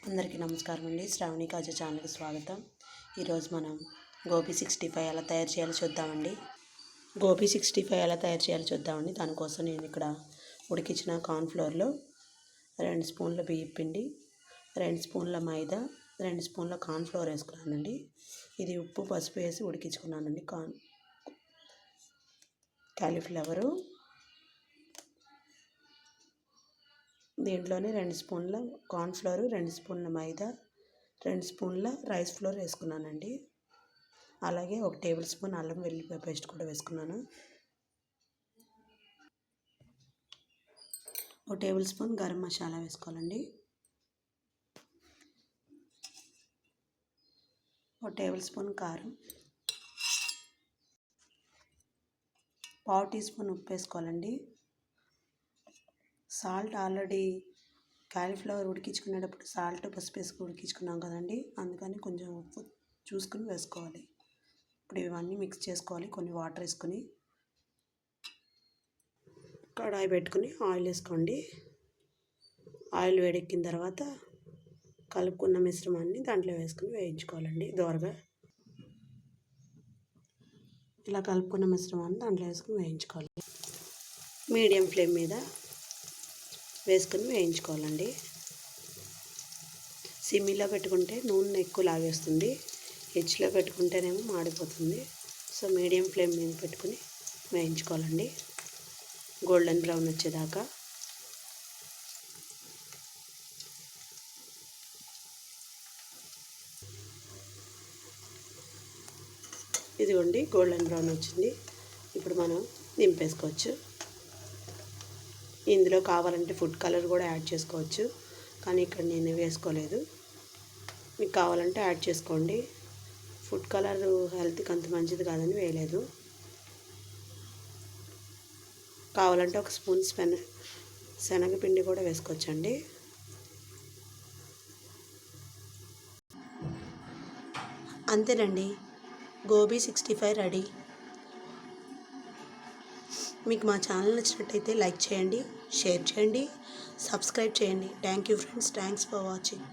అందరికీ నమస్కారం అండి. శ్రావణి కాజా ఛానల్కి స్వాగతం. ఈరోజు మనం గోబీ 65 ఎలా తయారు చేయాలో చూద్దామండి. గోబీ 65 ఎలా తయారు చేయాలో చూద్దామండి. దానికోసం నేను ఇక్కడ ఉడికించిన కార్న్ఫ్లోర్లో 2 స్పూన్ల బియ్యం పిండి, 2 స్పూన్ల మైదా, 2 స్పూన్ల కార్న్ఫ్లోర్ వేసుకున్నానండి. ఇది ఉప్పు పసుపు వేసి ఉడికించుకున్నానండి. కాలీఫ్లవరు దీంట్లోనే 2 స్పూన్ల కార్న్ఫ్లోర్, 2 స్పూన్ల మైదా, 2 స్పూన్ల రైస్ ఫ్లోర్ వేసుకున్నానండి. అలాగే 1 టేబుల్ స్పూన్ అల్లం వెల్లుల్లిపాయ పేస్ట్ కూడా వేసుకున్నాను. 1 టేబుల్ స్పూన్ గరం మసాలా వేసుకోవాలండి. 1 టేబుల్ స్పూన్ కారం, 1/2 టీ స్పూన్ ఉప్పు వేసుకోవాలండి. సాల్ట్ ఆల్రెడీ కాలీఫ్లవర్ ఉడికించుకునేటప్పుడు సాల్ట్ పసుపు వేసుకు ఉడికించుకున్నాం కదండి, అందుకని కొంచెం ఉప్పు చూసుకుని వేసుకోవాలి. ఇప్పుడు ఇవన్నీ మిక్స్ చేసుకోవాలి. కొన్ని వాటర్ వేసుకొని కడాయి పెట్టుకుని ఆయిల్ వేసుకోండి. ఆయిల్ వేడెక్కిన తర్వాత కలుపుకున్న మిశ్రమాన్ని దాంట్లో వేసుకుని వేయించుకోవాలండి దోరగా. ఇలా కలుపుకున్న మిశ్రమాన్ని దాంట్లో వేసుకుని వేయించుకోవాలి. మీడియం ఫ్లేమ్ మీద వేసుకొని వేయించుకోవాలండి. సిమ్మిలో పెట్టుకుంటే నూనె ఎక్కువ లాగేస్తుంది, హెచ్లో పెట్టుకుంటేనేమో మాడిపోతుంది. సో మీడియం ఫ్లేమ్ మీద పెట్టుకుని వేయించుకోవాలండి గోల్డెన్ బ్రౌన్ వచ్చేదాకా. ఇదిగోండి గోల్డెన్ బ్రౌన్ వచ్చింది. ఇప్పుడు మనం దింపేసుకోవచ్చు. ఇందులో కావాలంటే ఫుడ్ కలర్ కూడా యాడ్ చేసుకోవచ్చు, కానీ ఇక్కడ నేను వేసుకోలేదు. మీకు కావాలంటే యాడ్ చేసుకోండి. ఫుడ్ కలర్ హెల్త్కి అంత మంచిది కాదని వేయలేదు. కావాలంటే 1 స్పూన్ శనగపిండి కూడా వేసుకోవచ్చండి. అంతేనండి, గోబీ 65 రెడీ. మీకు మా ఛానల్ నచ్చినట్టయితే లైక్ చేయండి, షేర్ చేయండి, సబ్స్క్రైబ్ చేయండి. Thank you friends. Thanks for watching.